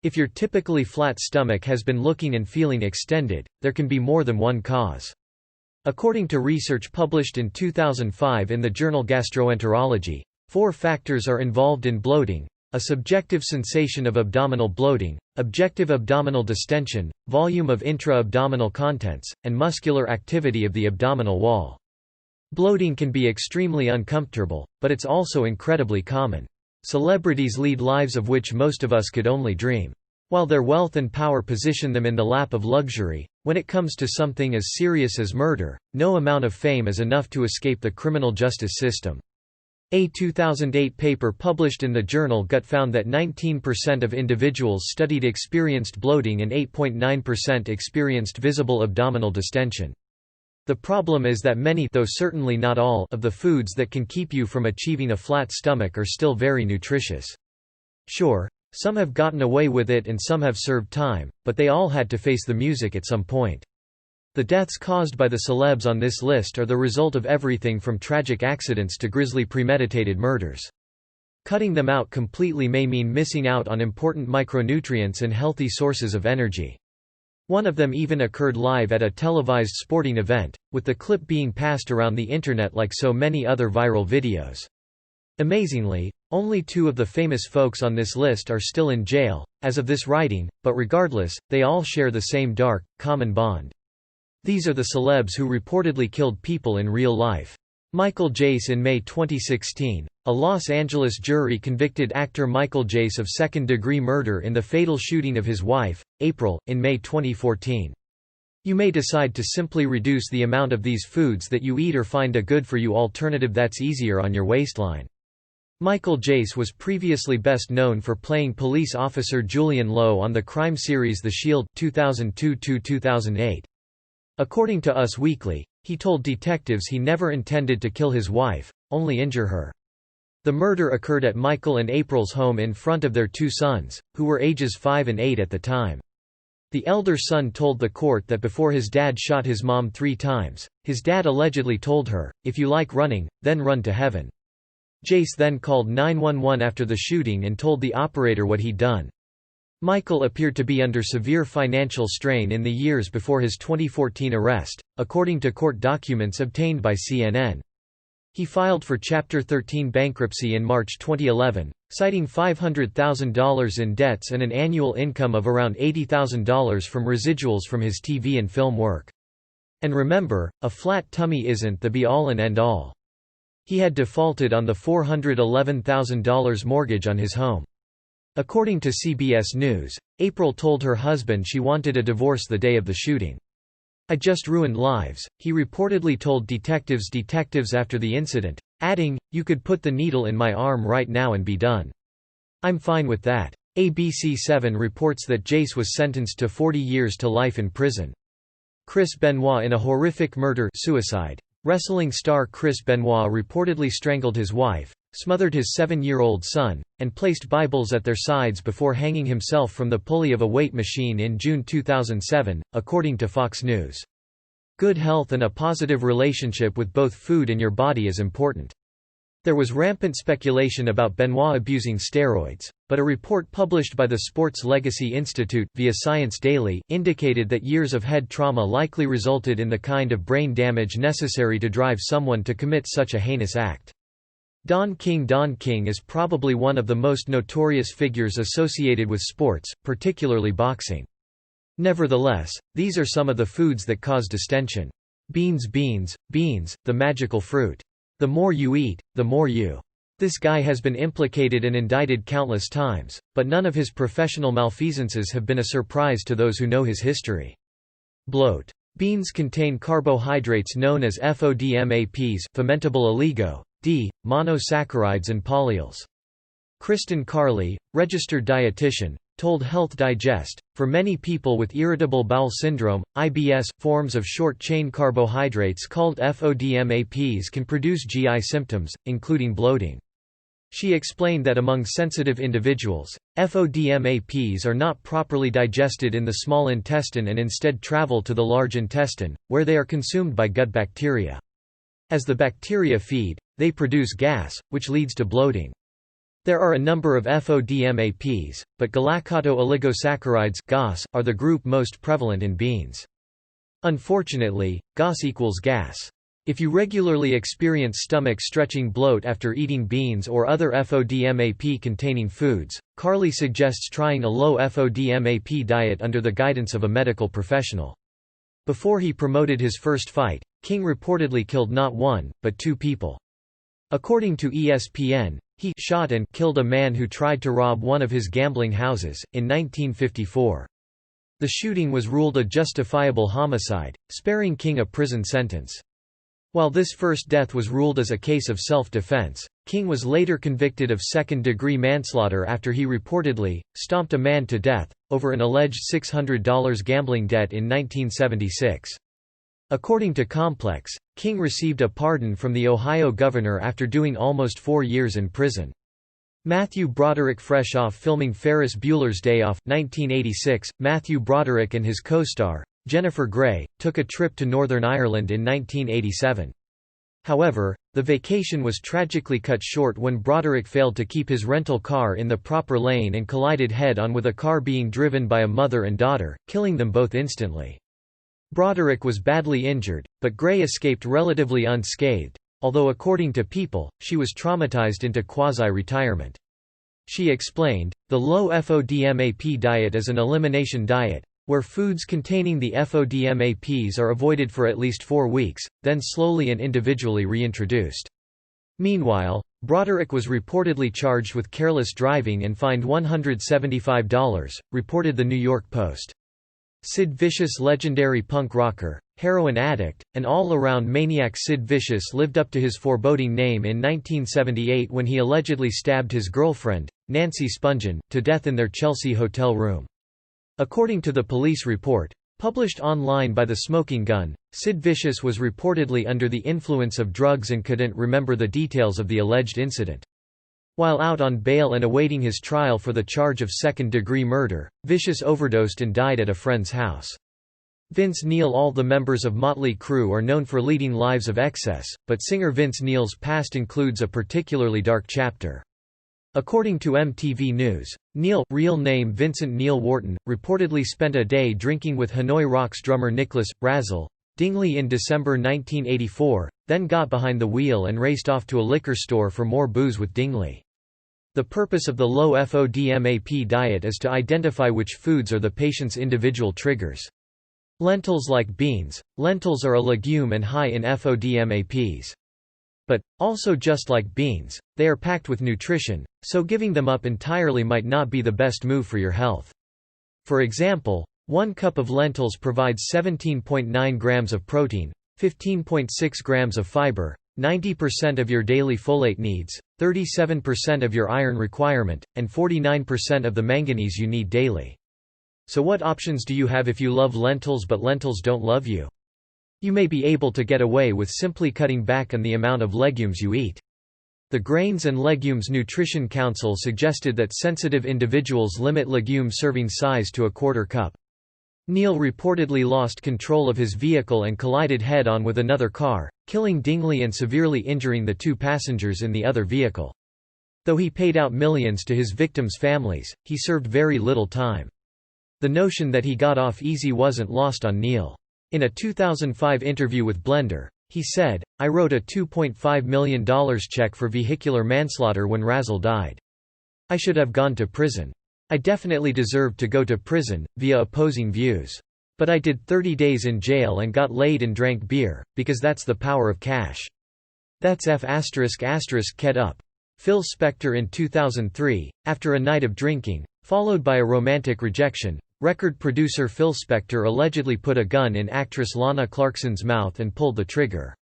If your typically flat stomach has been looking and feeling extended, there can be more than one cause. According to research published in 2005 in the journal Gastroenterology, 4 factors are involved in bloating: a subjective sensation of abdominal bloating, objective abdominal distension, volume of intra-abdominal contents, and muscular activity of the abdominal wall. Bloating can be extremely uncomfortable, but it's also incredibly common. Celebrities lead lives of which most of us could only dream. While their wealth and power position them in the lap of luxury, when it comes to something as serious as murder, no amount of fame is enough to escape the criminal justice system. A 2008 paper published in the journal Gut found that 19% of individuals studied experienced bloating and 8.9% experienced visible abdominal distension. The problem is that many, though certainly not all, of the foods that can keep you from achieving a flat stomach are still very nutritious. Sure, some have gotten away with it and some have served time, but they all had to face the music at some point. The deaths caused by the celebs on this list are the result of everything from tragic accidents to grisly premeditated murders. Cutting them out completely may mean missing out on important micronutrients and healthy sources of energy. One of them even occurred live at a televised sporting event, with the clip being passed around the internet like so many other viral videos. Amazingly, only 2 of the famous folks on this list are still in jail, as of this writing, but regardless, they all share the same dark, common bond. These are the celebs who reportedly killed people in real life. Michael Jace. In May 2016, a Los Angeles jury convicted actor Michael Jace of second-degree murder in the fatal shooting of his wife, April, in May 2014. You may decide to simply reduce the amount of these foods that you eat or find a good-for-you alternative that's easier on your waistline. Michael Jace was previously best known for playing police officer Julian Lowe on the crime series The Shield 2002–2008. According to Us Weekly, he told detectives he never intended to kill his wife, only injure her. The murder occurred at Michael and April's home in front of their 2 sons, who were ages 5 and 8 at the time. The elder son told the court that before his dad shot his mom 3 times, his dad allegedly told her, "If you like running, then run to heaven." Jace then called 911 after the shooting and told the operator what he'd done. Michael appeared to be under severe financial strain in the years before his 2014 arrest, according to court documents obtained by CNN. He filed for Chapter 13 bankruptcy in March 2011, citing $500,000 in debts and an annual income of around $80,000 from residuals from his TV and film work. And remember, a flat tummy isn't the be-all and end-all. He had defaulted on the $411,000 mortgage on his home. According to CBS News, April told her husband she wanted a divorce the day of the shooting. "I just ruined lives," he reportedly told detectives after the incident, adding, "You could put the needle in my arm right now and be done. I'm fine with that." ABC7 reports that Jace was sentenced to 40 years to life in prison. Chris Benoit. In a horrific murder-suicide, wrestling star Chris Benoit reportedly strangled his wife, smothered his 7-year-old son, and placed Bibles at their sides before hanging himself from the pulley of a weight machine in June 2007, according to Fox News. Good health and a positive relationship with both food and your body is important. There was rampant speculation about Benoit abusing steroids, but a report published by the Sports Legacy Institute via Science Daily indicated that years of head trauma likely resulted in the kind of brain damage necessary to drive someone to commit such a heinous act. Don King. Don King is probably one of the most notorious figures associated with sports, particularly boxing. Nevertheless, these are some of the foods that cause distension. Beans. Beans, beans, the magical fruit. The more you eat, the more you. This guy has been implicated and indicted countless times, but none of his professional malfeasances have been a surprise to those who know his history. Bloat. Beans contain carbohydrates known as FODMAPs, fermentable oligo-D, monosaccharides and polyols. Kristen Carley, registered dietitian, told Health Digest, for many people with irritable bowel syndrome, IBS, forms of short-chain carbohydrates called FODMAPs can produce GI symptoms, including bloating. She explained that among sensitive individuals, FODMAPs are not properly digested in the small intestine and instead travel to the large intestine, where they are consumed by gut bacteria. As the bacteria feed, they produce gas, which leads to bloating. There are a number of FODMAPs, but galactose-oligosaccharides (GOS) are the group most prevalent in beans. Unfortunately, GOS equals gas. If you regularly experience stomach-stretching bloat after eating beans or other FODMAP-containing foods, Carley suggests trying a low FODMAP diet under the guidance of a medical professional. Before he promoted his first fight, King reportedly killed not one, but two people. According to ESPN, he shot and killed a man who tried to rob one of his gambling houses, in 1954. The shooting was ruled a justifiable homicide, sparing King a prison sentence. While this first death was ruled as a case of self-defense, King was later convicted of second-degree manslaughter after he reportedly stomped a man to death over an alleged $600 gambling debt in 1976. According to Complex, King received a pardon from the Ohio governor after doing almost 4 years in prison. Matthew Broderick. Fresh off filming Ferris Bueller's Day Off 1986, Matthew Broderick and his co-star, Jennifer Grey, took a trip to Northern Ireland in 1987. However, the vacation was tragically cut short when Broderick failed to keep his rental car in the proper lane and collided head-on with a car being driven by a mother and daughter, killing them both instantly. Broderick was badly injured, but Grey escaped relatively unscathed, although according to People, she was traumatized into quasi-retirement. She explained, "The low FODMAP diet is an elimination diet, where foods containing the FODMAPs are avoided for at least 4 weeks, then slowly and individually reintroduced." Meanwhile, Broderick was reportedly charged with careless driving and fined $175, reported the New York Post. Sid Vicious. Legendary punk rocker, heroin addict, and all-around maniac Sid Vicious lived up to his foreboding name in 1978 when he allegedly stabbed his girlfriend, Nancy Spungen, to death in their Chelsea hotel room. According to the police report, published online by The Smoking Gun, Sid Vicious was reportedly under the influence of drugs and couldn't remember the details of the alleged incident. While out on bail and awaiting his trial for the charge of second-degree murder, Vicious overdosed and died at a friend's house. Vince Neil. All the members of Motley Crue are known for leading lives of excess, but singer Vince Neil's past includes a particularly dark chapter. According to MTV News, Neil, real name Vincent Neil Wharton, reportedly spent a day drinking with Hanoi Rocks drummer Nicholas Razzle Dingley in December 1984, then got behind the wheel and raced off to a liquor store for more booze with Dingley. The purpose of the low FODMAP diet is to identify which foods are the patient's individual triggers. Lentils. Like beans, lentils are a legume and high in FODMAPs. But, also just like beans, they are packed with nutrition, so giving them up entirely might not be the best move for your health. For example, 1 cup of lentils provides 17.9 grams of protein, 15.6 grams of fiber, 90% of your daily folate needs, 37% of your iron requirement, and 49% of the manganese you need daily. So what options do you have if you love lentils but lentils don't love you? You may be able to get away with simply cutting back on the amount of legumes you eat. The Grains and Legumes Nutrition Council suggested that sensitive individuals limit legume serving size to a quarter cup. Neil reportedly lost control of his vehicle and collided head-on with another car, killing Dingley and severely injuring the 2 passengers in the other vehicle. Though he paid out millions to his victims' families, he served very little time. The notion that he got off easy wasn't lost on Neil. In a 2005 interview with Blender, he said, "I wrote a $2.5 million check for vehicular manslaughter when Razzle died. I should have gone to prison. I definitely deserved to go to prison, via opposing views. But I did 30 days in jail and got laid and drank beer, because that's the power of cash. That's F*** Ked up." Phil Spector. In 2003, after a night of drinking, followed by a romantic rejection, record producer Phil Spector allegedly put a gun in actress Lana Clarkson's mouth and pulled the trigger.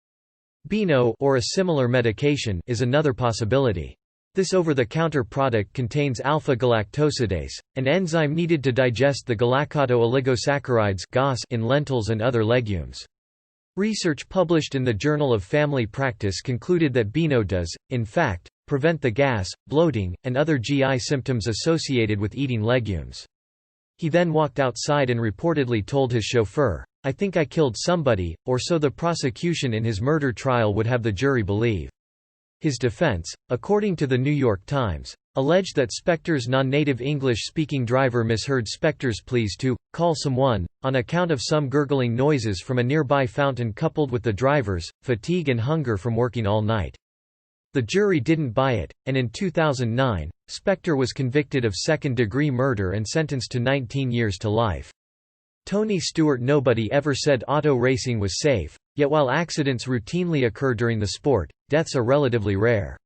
Beano, or a similar medication, is another possibility. This over-the-counter product contains alpha-galactosidase, an enzyme needed to digest the galactose-oligosaccharides (GOS) in lentils and other legumes. Research published in the Journal of Family Practice concluded that Beano does, in fact, prevent the gas, bloating, and other GI symptoms associated with eating legumes. He then walked outside and reportedly told his chauffeur, "I think I killed somebody," or so the prosecution in his murder trial would have the jury believe. His defense, according to The New York Times, alleged that Spector's non-native English-speaking driver misheard Spector's pleas to call someone, on account of some gurgling noises from a nearby fountain coupled with the driver's fatigue and hunger from working all night. The jury didn't buy it, and in 2009, Spector was convicted of second-degree murder and sentenced to 19 years to life. Tony Stewart. Nobody ever said auto racing was safe, yet while accidents routinely occur during the sport, deaths are relatively rare.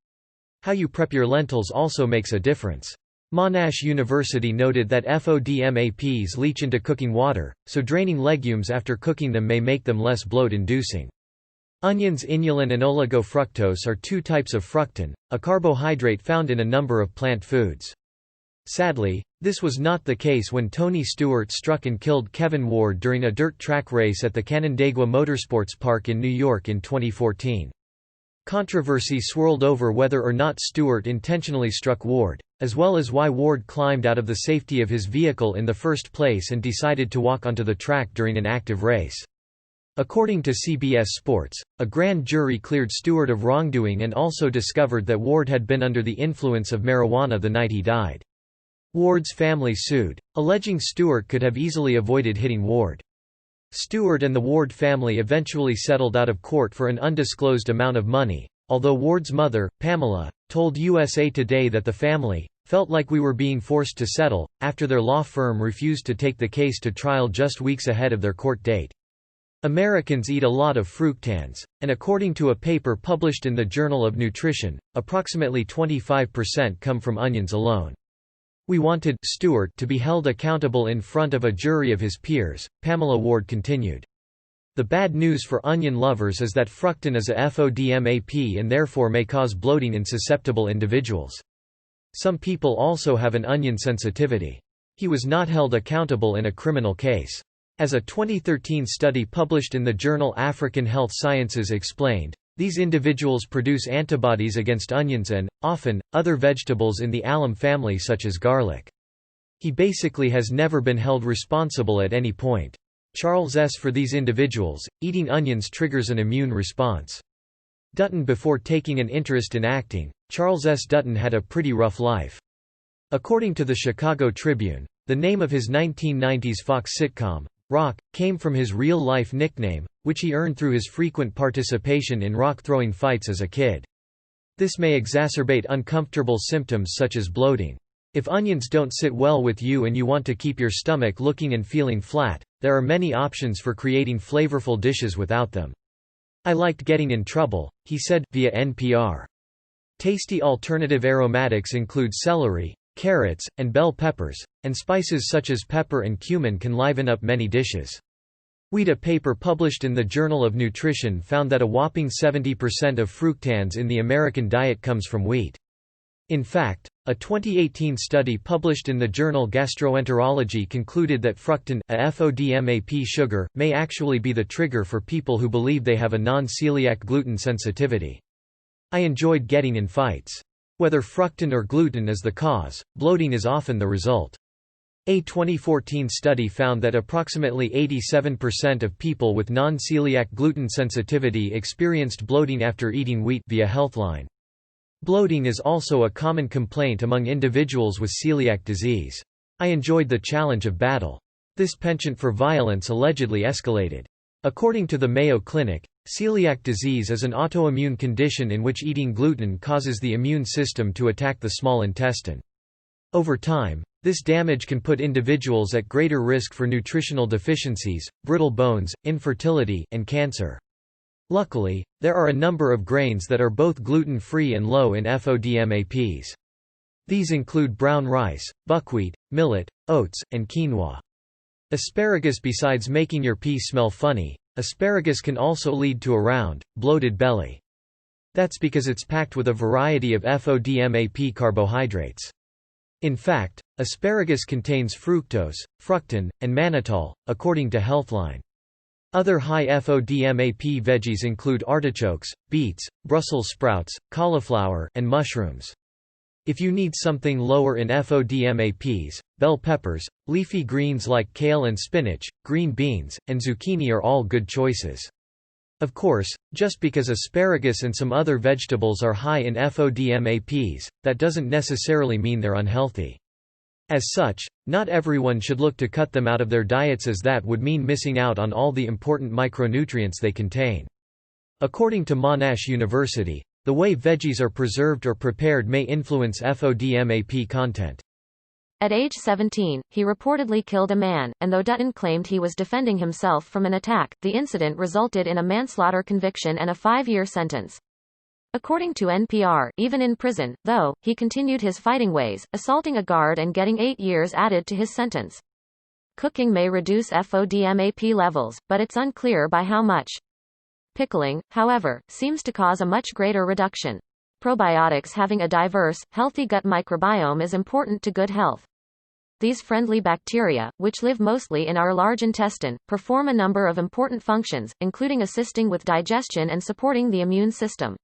How you prep your lentils also makes a difference. Monash University noted that FODMAPs leach into cooking water, so draining legumes after cooking them may make them less bloat-inducing. Onions. Inulin and oligofructose are two types of fructan, a carbohydrate found in a number of plant foods. Sadly, this was not the case when Tony Stewart struck and killed Kevin Ward during a dirt track race at the Canandaigua Motorsports Park in New York in 2014. Controversy swirled over whether or not Stewart intentionally struck Ward, as well as why Ward climbed out of the safety of his vehicle in the first place and decided to walk onto the track during an active race. According to CBS Sports, a grand jury cleared Stewart of wrongdoing and also discovered that Ward had been under the influence of marijuana the night he died. Ward's family sued, alleging Stewart could have easily avoided hitting Ward. Stewart and the Ward family eventually settled out of court for an undisclosed amount of money, although Ward's mother, Pamela, told USA Today that the family felt like we were being forced to settle, after their law firm refused to take the case to trial just weeks ahead of their court date. Americans eat a lot of fructans, and according to a paper published in the Journal of Nutrition, approximately 25% come from onions alone. We wanted Stewart to be held accountable in front of a jury of his peers, Pamela Ward continued. The bad news for onion lovers is that fructan is a FODMAP and therefore may cause bloating in susceptible individuals. Some people also have an onion sensitivity. He was not held accountable in a criminal case. As a 2013 study published in the journal African Health Sciences explained, these individuals produce antibodies against onions and, often, other vegetables in the alum family such as garlic. He basically has never been held responsible at any point. Charles S. For these individuals, eating onions triggers an immune response. Dutton. Before taking an interest in acting, Charles S. Dutton had a pretty rough life. According to the Chicago Tribune, the name of his 1990s Fox sitcom, Rock, came from his real-life nickname, which he earned through his frequent participation in rock-throwing fights as a kid. This may exacerbate uncomfortable symptoms such as bloating. If onions don't sit well with you and you want to keep your stomach looking and feeling flat, there are many options for creating flavorful dishes without them. I liked getting in trouble, he said, via NPR. Tasty alternative aromatics include celery, carrots, and bell peppers, and spices such as pepper and cumin can liven up many dishes. Wheat. A paper published in the Journal of Nutrition found that a whopping 70% of fructans in the American diet comes from wheat. In fact, a 2018 study published in the journal Gastroenterology concluded that fructan, a FODMAP sugar, may actually be the trigger for people who believe they have a non-celiac gluten sensitivity. I enjoyed getting in fights. Whether fructan or gluten is the cause, bloating is often the result. A 2014 study found that approximately 87% of people with non-celiac gluten sensitivity experienced bloating after eating wheat via Healthline. Bloating is also a common complaint among individuals with celiac disease. I enjoyed the challenge of battle. This penchant for violence allegedly escalated. According to the Mayo Clinic, celiac disease is an autoimmune condition in which eating gluten causes the immune system to attack the small intestine. Over time, this damage can put individuals at greater risk for nutritional deficiencies, brittle bones, infertility, and cancer. Luckily, there are a number of grains that are both gluten-free and low in FODMAPs. These include brown rice, buckwheat, millet, oats, and quinoa. Asparagus. Besides making your pee smell funny, asparagus can also lead to a round, bloated belly. That's because it's packed with a variety of FODMAP carbohydrates. In fact, asparagus contains fructose, fructan, and mannitol, according to Healthline. Other high FODMAP veggies include artichokes, beets, Brussels sprouts, cauliflower, and mushrooms. If you need something lower in FODMAPs, bell peppers, leafy greens like kale and spinach, green beans, and zucchini are all good choices. Of course, just because asparagus and some other vegetables are high in FODMAPs, that doesn't necessarily mean they're unhealthy. As such, not everyone should look to cut them out of their diets, as that would mean missing out on all the important micronutrients they contain. According to Monash University, the way veggies are preserved or prepared may influence FODMAP content. At age 17, he reportedly killed a man, and though Dutton claimed he was defending himself from an attack, the incident resulted in a manslaughter conviction and a 5-year sentence. According to NPR, even in prison, though, he continued his fighting ways, assaulting a guard and getting 8 years added to his sentence. Cooking may reduce FODMAP levels, but it's unclear by how much. Pickling, however, seems to cause a much greater reduction. Probiotics. Having a diverse, healthy gut microbiome is important to good health. These friendly bacteria, which live mostly in our large intestine, perform a number of important functions, including assisting with digestion and supporting the immune system.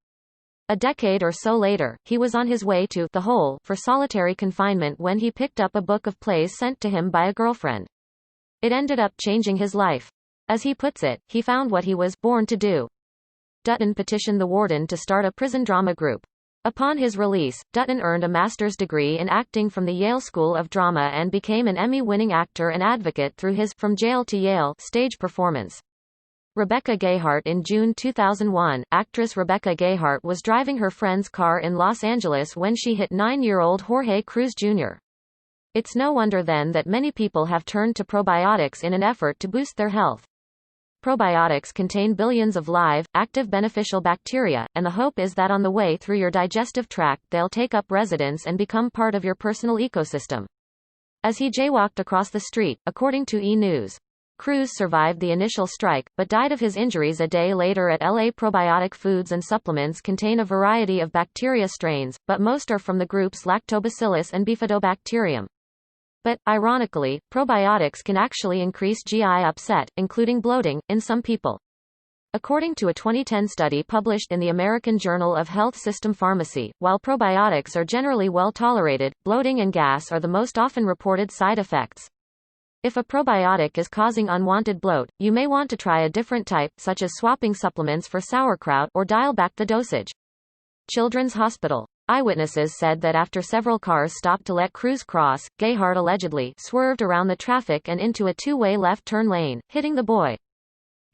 A decade or so later, he was on his way to the hole for solitary confinement when he picked up a book of plays sent to him by a girlfriend. It ended up changing his life. As he puts it, he found what he was born to do. Dutton petitioned the warden to start a prison drama group. Upon his release, Dutton earned a master's degree in acting from the Yale School of Drama and became an Emmy-winning actor and advocate through his From Jail to Yale stage performance. Rebecca Gayheart. In June 2001, actress Rebecca Gayheart was driving her friend's car in Los Angeles when she hit 9-year-old Jorge Cruz Jr. It's no wonder then that many people have turned to probiotics in an effort to boost their health. Probiotics contain billions of live, active beneficial bacteria, and the hope is that on the way through your digestive tract they'll take up residence and become part of your personal ecosystem. As he jaywalked across the street, according to E! News. Cruz survived the initial strike, but died of his injuries a day later at LA. Probiotic foods and supplements contain a variety of bacteria strains, but most are from the groups Lactobacillus and Bifidobacterium. But, ironically, probiotics can actually increase GI upset, including bloating, in some people. According to a 2010 study published in the American Journal of Health System Pharmacy, while probiotics are generally well tolerated, bloating and gas are the most often reported side effects. If a probiotic is causing unwanted bloat, you may want to try a different type, such as swapping supplements for sauerkraut, or dial back the dosage. Children's Hospital. Eyewitnesses said that after several cars stopped to let Cruz cross, Gayheart allegedly swerved around the traffic and into a two-way left turn lane, hitting the boy.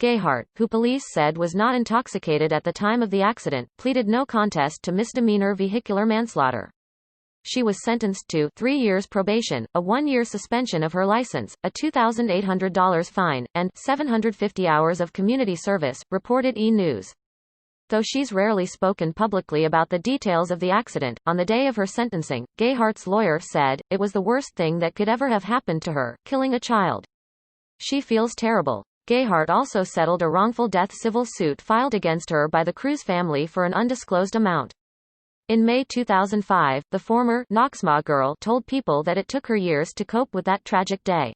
Gayheart, who police said was not intoxicated at the time of the accident, pleaded no contest to misdemeanor vehicular manslaughter. She was sentenced to 3 years probation, a 1-year suspension of her license, a $2,800 fine, and 750 hours of community service, reported E! News. Though she's rarely spoken publicly about the details of the accident, on the day of her sentencing, Gayheart's lawyer said, "It was the worst thing that could ever have happened to her, killing a child. She feels terrible." Gayheart also settled a wrongful death civil suit filed against her by the Cruz family for an undisclosed amount. In May 2005, the former Knoxma girl told People that it took her years to cope with that tragic day.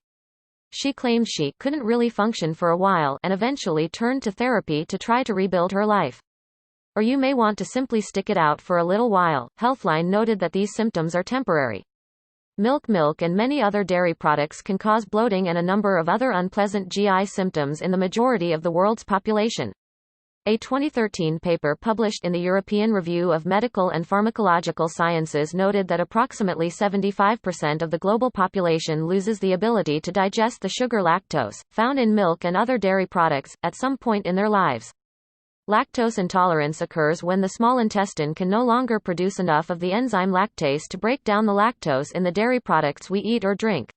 She claimed she couldn't really function for a while and eventually turned to therapy to try to rebuild her life. Or you may want to simply stick it out for a little while. Healthline noted that these symptoms are temporary. Milk and many other dairy products can cause bloating and a number of other unpleasant GI symptoms in the majority of the world's population. A 2013 paper published in the European Review of Medical and Pharmacological Sciences noted that approximately 75% of the global population loses the ability to digest the sugar lactose, found in milk and other dairy products, at some point in their lives. Lactose intolerance occurs when the small intestine can no longer produce enough of the enzyme lactase to break down the lactose in the dairy products we eat or drink.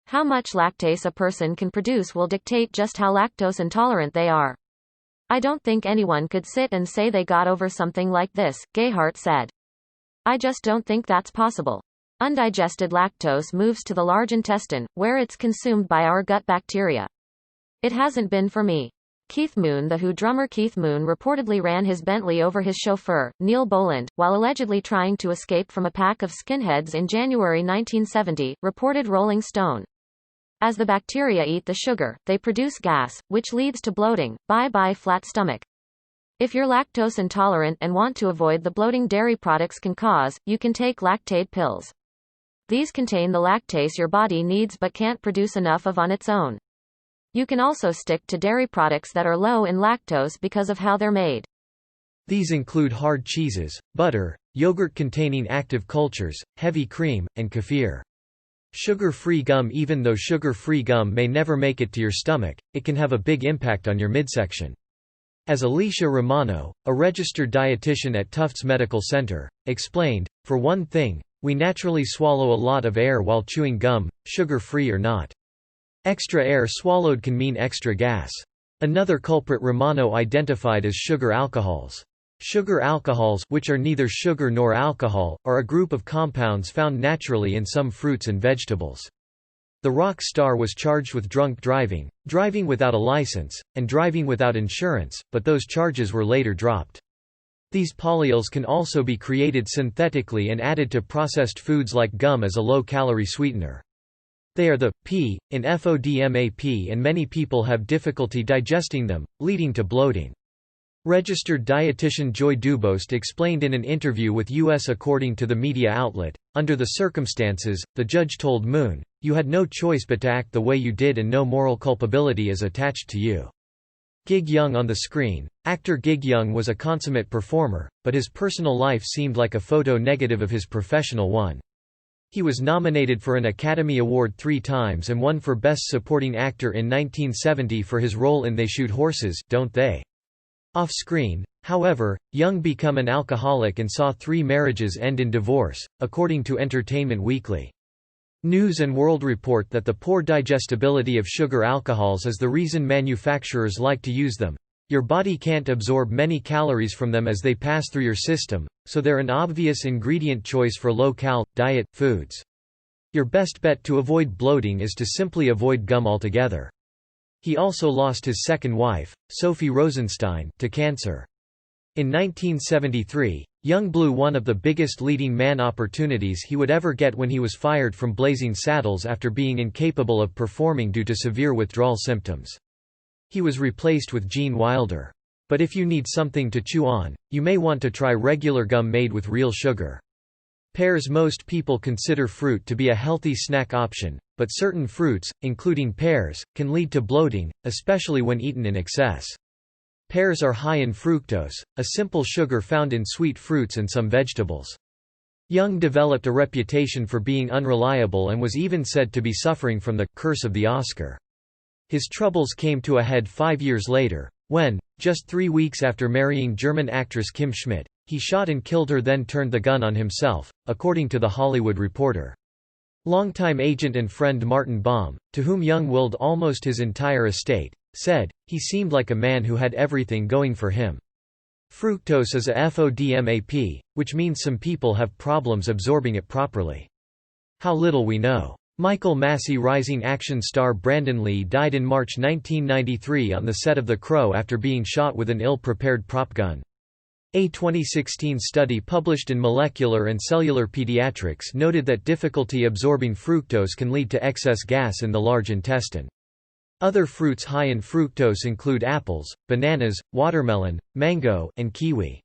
How much lactase a person can produce will dictate just how lactose intolerant they are. "I don't think anyone could sit and say they got over something like this," Gayheart said. "I just don't think that's possible. Undigested lactose moves to the large intestine, where it's consumed by our gut bacteria. It hasn't been for me." Keith Moon. The Who drummer Keith Moon reportedly ran his Bentley over his chauffeur, Neil Boland, while allegedly trying to escape from a pack of skinheads in January 1970, reported Rolling Stone. As the bacteria eat the sugar, they produce gas, which leads to bloating. Bye-bye flat stomach. If you're lactose intolerant and want to avoid the bloating dairy products can cause, you can take Lactaid pills. These contain the lactase your body needs but can't produce enough of on its own. You can also stick to dairy products that are low in lactose because of how they're made. These include hard cheeses, butter, yogurt containing active cultures, heavy cream, and kefir. Sugar-free gum. Even though sugar-free gum may never make it to your stomach, it can have a big impact on your midsection. As Alicia Romano, a registered dietitian at Tufts Medical Center, explained, "For one thing, we naturally swallow a lot of air while chewing gum, sugar-free or not. Extra air swallowed can mean extra gas." Another culprit Romano identified as sugar alcohols. Sugar alcohols, which are neither sugar nor alcohol, are a group of compounds found naturally in some fruits and vegetables. The rock star was charged with drunk driving, driving without a license, and driving without insurance, but those charges were later dropped. These polyols can also be created synthetically and added to processed foods like gum as a low-calorie sweetener. They are the P in FODMAP, and many people have difficulty digesting them, leading to bloating. Registered dietitian Joy Dubost explained in an interview with U.S. According to the media outlet, "Under the circumstances, the judge told Moon, you had no choice but to act the way you did and no moral culpability is attached to you." Gig Young on the screen. Actor Gig Young was a consummate performer, but his personal life seemed like a photo negative of his professional one. He was nominated for an Academy Award 3 times and won for Best Supporting Actor in 1970 for his role in They Shoot Horses, Don't They? Off-screen, however, Young became an alcoholic and saw 3 marriages end in divorce, according to Entertainment Weekly. News and World report that the poor digestibility of sugar alcohols is the reason manufacturers like to use them. Your body can't absorb many calories from them as they pass through your system, so they're an obvious ingredient choice for low-cal, diet, foods. Your best bet to avoid bloating is to simply avoid gum altogether. He also lost his second wife, Sophie Rosenstein, to cancer. In 1973, Young blew one of the biggest leading man opportunities he would ever get when he was fired from Blazing Saddles after being incapable of performing due to severe withdrawal symptoms. He was replaced with Gene Wilder. But if you need something to chew on, you may want to try regular gum made with real sugar. Pears. Most people consider fruit to be a healthy snack option, but certain fruits, including pears, can lead to bloating, especially when eaten in excess. Pears are high in fructose, a simple sugar found in sweet fruits and some vegetables. Young developed a reputation for being unreliable and was even said to be suffering from the curse of the Oscar. His troubles came to a head 5 years later, when, just 3 weeks after marrying German actress Kim Schmidt, he shot and killed her, then turned the gun on himself, according to The Hollywood Reporter. Longtime agent and friend Martin Baum, to whom Young willed almost his entire estate, said, "He seemed like a man who had everything going for him." Fructose is a FODMAP, which means some people have problems absorbing it properly. How little we know. Michael Massey. Rising action star Brandon Lee died in March 1993 on the set of The Crow after being shot with an ill-prepared prop gun. A 2016 study published in Molecular and Cellular Pediatrics noted that difficulty absorbing fructose can lead to excess gas in the large intestine. Other fruits high in fructose include apples, bananas, watermelon, mango, and kiwi.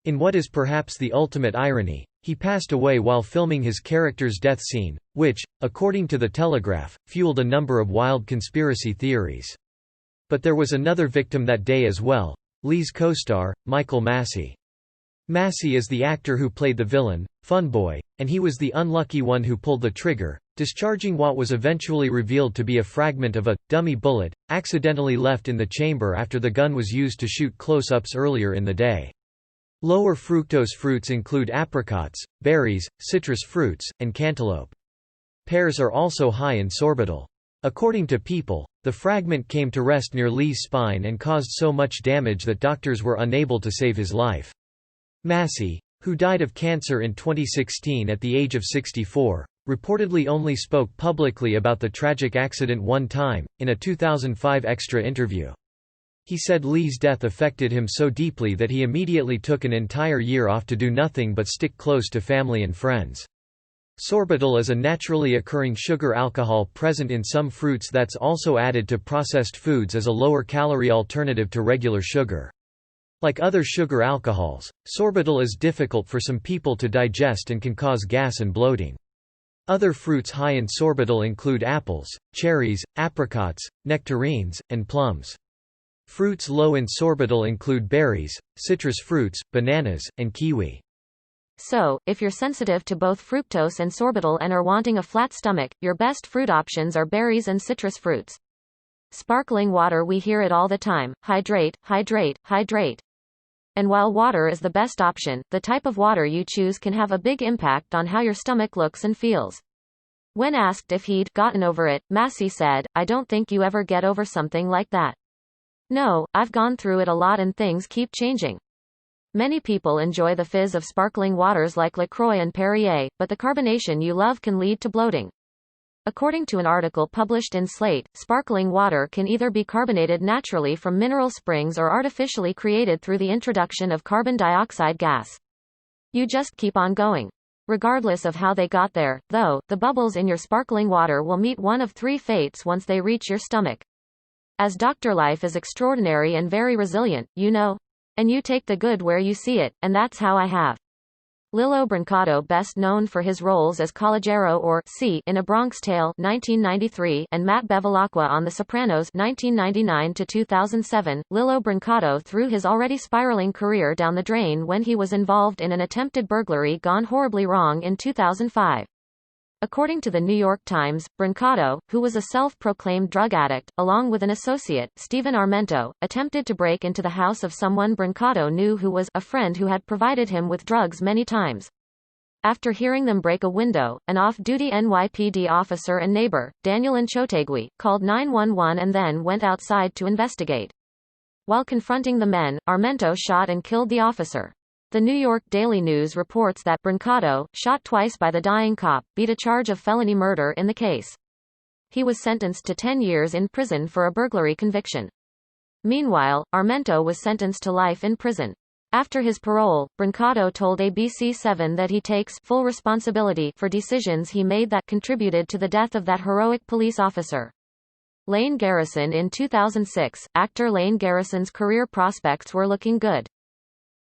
In what is perhaps the ultimate irony, he passed away while filming his character's death scene, which, according to The Telegraph, fueled a number of wild conspiracy theories. But there was another victim that day as well. Lee's co-star, Michael Massey. Massey is the actor who played the villain, Funboy, and he was the unlucky one who pulled the trigger, discharging what was eventually revealed to be a fragment of a dummy bullet, accidentally left in the chamber after the gun was used to shoot close-ups earlier in the day. Lower fructose fruits include apricots, berries, citrus fruits, and cantaloupe. Pears are also high in sorbitol. According to People, the fragment came to rest near Lee's spine and caused so much damage that doctors were unable to save his life. Massey, who died of cancer in 2016 at the age of 64, reportedly only spoke publicly about the tragic accident one time, in a 2005 Extra interview. He said Lee's death affected him so deeply that he immediately took an entire year off to do nothing but stick close to family and friends. Sorbitol is a naturally occurring sugar alcohol present in some fruits that's also added to processed foods as a lower-calorie alternative to regular sugar. Like other sugar alcohols, sorbitol is difficult for some people to digest and can cause gas and bloating. Other fruits high in sorbitol include apples, cherries, apricots, nectarines, and plums. Fruits low in sorbitol include berries, citrus fruits, bananas, and kiwi. So, if you're sensitive to both fructose and sorbitol and are wanting a flat stomach, your best fruit options are berries and citrus fruits. Sparkling water. We hear it all the time: hydrate, hydrate, hydrate. And while water is the best option, the type of water you choose can have a big impact on how your stomach looks and feels. When asked if he'd gotten over it, Massey said, "I don't think you ever get over something like that. No, I've gone through it a lot and things keep changing." Many people enjoy the fizz of sparkling waters like LaCroix and Perrier, but the carbonation you love can lead to bloating. According to an article published in Slate, sparkling water can either be carbonated naturally from mineral springs or artificially created through the introduction of carbon dioxide gas. You just keep on going. Regardless of how they got there, though, the bubbles in your sparkling water will meet one of three fates once they reach your stomach. As Dr. Life is extraordinary and very resilient, you know? And you take the good where you see it, and that's how I have. Lillo Brancato, best known for his roles as Calogero or C in A Bronx Tale (1993) and Matt Bevilacqua on The Sopranos (1999 to 2007), Lillo Brancato threw his already spiraling career down the drain when he was involved in an attempted burglary gone horribly wrong in 2005. According to the New York Times, Brancato, who was a self-proclaimed drug addict, along with an associate, Stephen Armento, attempted to break into the house of someone Brancato knew who was a friend who had provided him with drugs many times. After hearing them break a window, an off-duty NYPD officer and neighbor, Daniel Nchotegui, called 911 and then went outside to investigate. While confronting the men, Armento shot and killed the officer. The New York Daily News reports that Brancato, shot twice by the dying cop, beat a charge of felony murder in the case. He was sentenced to 10 years in prison for a burglary conviction. Meanwhile, Armento was sentenced to life in prison. After his parole, Brancato told ABC7 that he takes full responsibility for decisions he made that contributed to the death of that heroic police officer. Lane Garrison. In 2006, actor Lane Garrison's career prospects were looking good.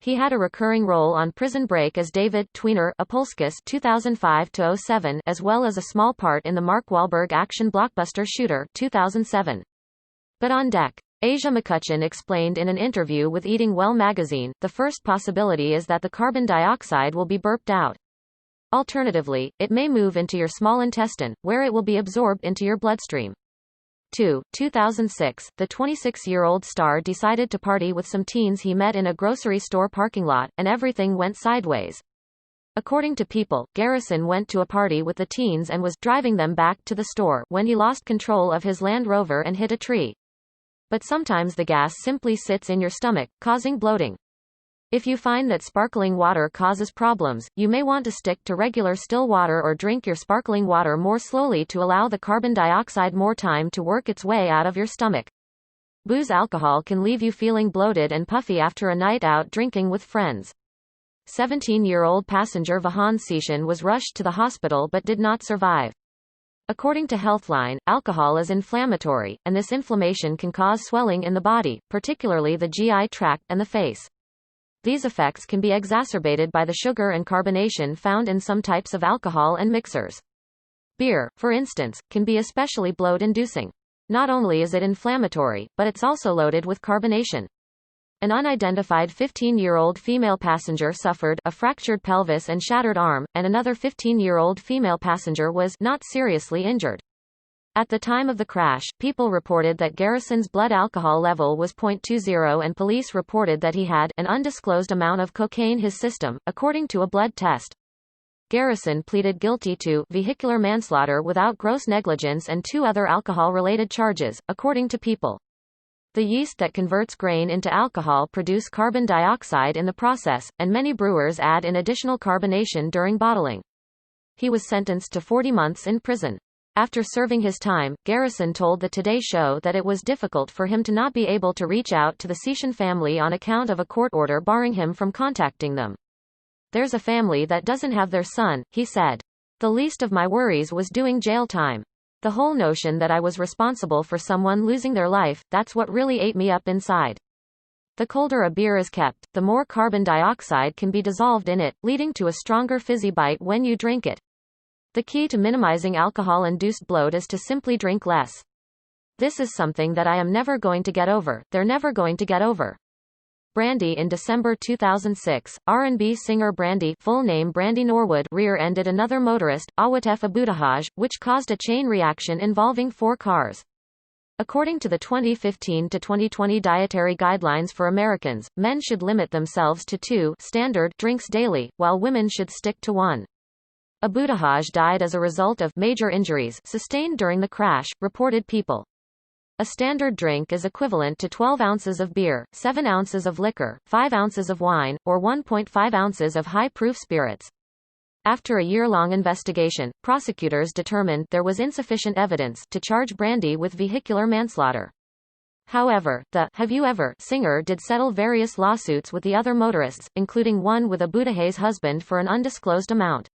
He had a recurring role on Prison Break as David Tweener Apolskis 2005-07, as well as a small part in the Mark Wahlberg action blockbuster Shooter 2007. But on deck. Asia McCutcheon explained in an interview with Eating Well magazine, the first possibility is that the carbon dioxide will be burped out. Alternatively, it may move into your small intestine, where it will be absorbed into your bloodstream. 2006, the 26-year-old star decided to party with some teens he met in a grocery store parking lot, and everything went sideways. According to People, Garrison went to a party with the teens and was driving them back to the store when he lost control of his Land Rover and hit a tree. But sometimes the gas simply sits in your stomach, causing bloating. If you find that sparkling water causes problems, you may want to stick to regular still water or drink your sparkling water more slowly to allow the carbon dioxide more time to work its way out of your stomach. Booze. Alcohol can leave you feeling bloated and puffy after a night out drinking with friends. 17-year-old passenger Vahan Seshan was rushed to the hospital but did not survive. According to Healthline, alcohol is inflammatory, and this inflammation can cause swelling in the body, particularly the GI tract and the face. These effects can be exacerbated by the sugar and carbonation found in some types of alcohol and mixers. Beer, for instance, can be especially bloat-inducing. Not only is it inflammatory, but it's also loaded with carbonation. An unidentified 15-year-old female passenger suffered a fractured pelvis and shattered arm, and another 15-year-old female passenger was not seriously injured. At the time of the crash, People reported that Garrison's blood alcohol level was 0.20 and police reported that he had an undisclosed amount of cocaine in his system, according to a blood test. Garrison pleaded guilty to vehicular manslaughter without gross negligence and 2 other alcohol-related charges, according to People. The yeast that converts grain into alcohol produce carbon dioxide in the process, and many brewers add in additional carbonation during bottling. He was sentenced to 40 months in prison. After serving his time, Garrison told the Today Show that it was difficult for him to not be able to reach out to the Seshan family on account of a court order barring him from contacting them. "There's a family that doesn't have their son," he said. "The least of my worries was doing jail time. The whole notion that I was responsible for someone losing their life, that's what really ate me up inside." The colder a beer is kept, the more carbon dioxide can be dissolved in it, leading to a stronger fizzy bite when you drink it. The key to minimizing alcohol-induced bloat is to simply drink less. This is something that I am never going to get over. They're never going to get over. Brandy. In December 2006, R&B singer Brandy, full name Brandy Norwood, rear-ended another motorist, Awatef Abudahaj, which caused a chain reaction involving 4 cars. According to the 2015 to 2020 Dietary Guidelines for Americans, men should limit themselves to 2 standard drinks daily, while women should stick to 1. Abudahaj died as a result of major injuries sustained during the crash, reported People. A standard drink is equivalent to 12 ounces of beer, 7 ounces of liquor, 5 ounces of wine, or 1.5 ounces of high-proof spirits. After a year-long investigation, prosecutors determined there was insufficient evidence to charge Brandy with vehicular manslaughter. However, the Have You Ever singer did settle various lawsuits with the other motorists, including one with Abudahaj's husband for an undisclosed amount.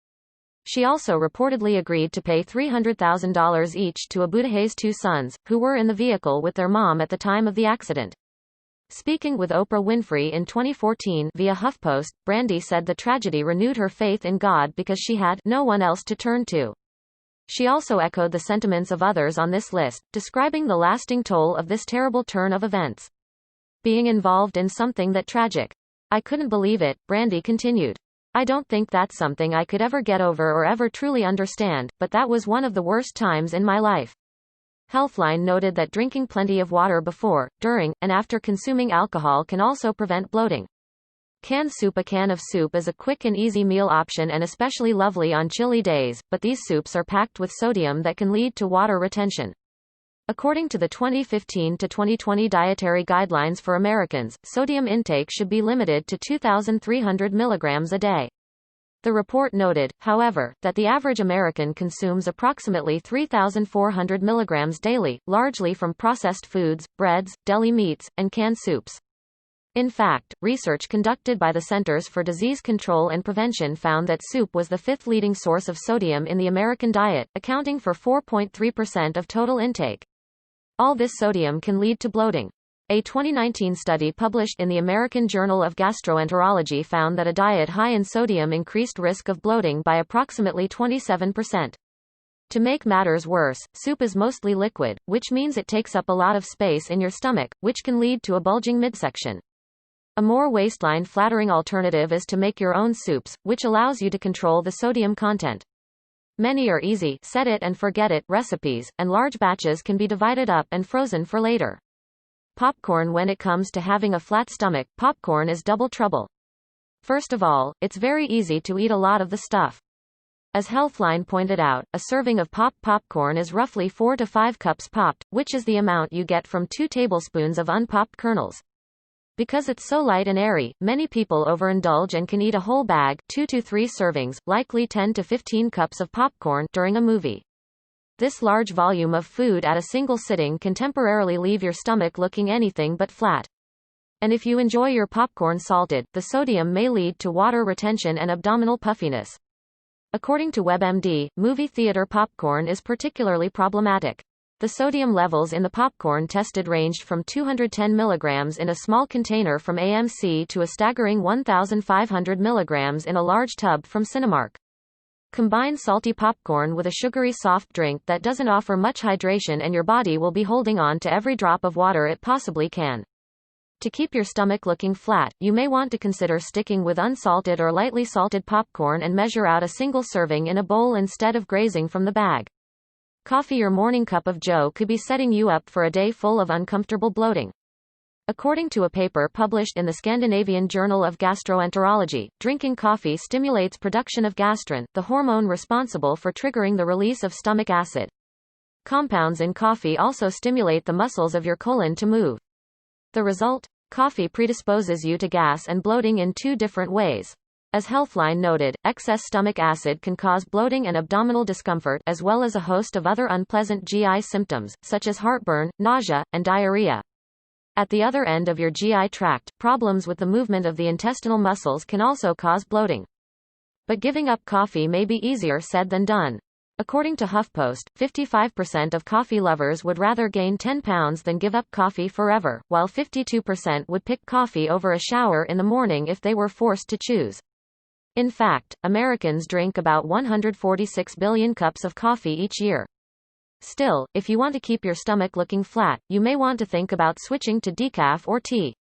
She also reportedly agreed to pay $300,000 each to Abudahaj's 2 sons, who were in the vehicle with their mom at the time of the accident. Speaking with Oprah Winfrey in 2014 via HuffPost, Brandy said the tragedy renewed her faith in God because she had no one else to turn to. She also echoed the sentiments of others on this list, describing the lasting toll of this terrible turn of events. Being involved in something that tragic. I couldn't believe it, Brandy continued. I don't think that's something I could ever get over or ever truly understand, but that was one of the worst times in my life. Healthline noted that drinking plenty of water before, during, and after consuming alcohol can also prevent bloating. Canned soup. A can of soup is a quick and easy meal option and especially lovely on chilly days, but these soups are packed with sodium that can lead to water retention. According to the 2015 to 2020 Dietary Guidelines for Americans, sodium intake should be limited to 2,300 mg a day. The report noted, however, that the average American consumes approximately 3,400 mg daily, largely from processed foods, breads, deli meats, and canned soups. In fact, research conducted by the Centers for Disease Control and Prevention found that soup was the 5th leading source of sodium in the American diet, accounting for 4.3% of total intake. All this sodium can lead to bloating. A 2019 study published in the American Journal of Gastroenterology found that a diet high in sodium increased risk of bloating by approximately 27%. To make matters worse, soup is mostly liquid, which means it takes up a lot of space in your stomach, which can lead to a bulging midsection. A more waistline-flattering alternative is to make your own soups, which allows you to control the sodium content. Many are easy, set it and forget it recipes, and large batches can be divided up and frozen for later. Popcorn. When it comes to having a flat stomach, popcorn is double trouble. First of all, it's very easy to eat a lot of the stuff. As Healthline pointed out, a serving of popcorn is roughly 4 to 5 cups popped, which is the amount you get from 2 tablespoons of unpopped kernels. Because it's so light and airy, many people overindulge and can eat a whole bag, 2 to 3 servings, likely 10 to 15 cups of popcorn, during a movie. This large volume of food at a single sitting can temporarily leave your stomach looking anything but flat. And if you enjoy your popcorn salted, the sodium may lead to water retention and abdominal puffiness. According to WebMD, movie theater popcorn is particularly problematic. The sodium levels in the popcorn tested ranged from 210 mg in a small container from AMC to a staggering 1,500 mg in a large tub from Cinemark. Combine salty popcorn with a sugary soft drink that doesn't offer much hydration and your body will be holding on to every drop of water it possibly can. To keep your stomach looking flat, you may want to consider sticking with unsalted or lightly salted popcorn and measure out a single serving in a bowl instead of grazing from the bag. Coffee. Your morning cup of joe could be setting you up for a day full of uncomfortable bloating. According to a paper published in the Scandinavian Journal of Gastroenterology, drinking coffee stimulates production of gastrin, the hormone responsible for triggering the release of stomach acid. Compounds in coffee also stimulate the muscles of your colon to move. The result? Coffee predisposes you to gas and bloating in 2 different ways. As Healthline noted, excess stomach acid can cause bloating and abdominal discomfort as well as a host of other unpleasant GI symptoms, such as heartburn, nausea, and diarrhea. At the other end of your GI tract, problems with the movement of the intestinal muscles can also cause bloating. But giving up coffee may be easier said than done. According to HuffPost, 55% of coffee lovers would rather gain 10 pounds than give up coffee forever, while 52% would pick coffee over a shower in the morning if they were forced to choose. In fact, Americans drink about 146 billion cups of coffee each year. Still, if you want to keep your stomach looking flat, you may want to think about switching to decaf or tea.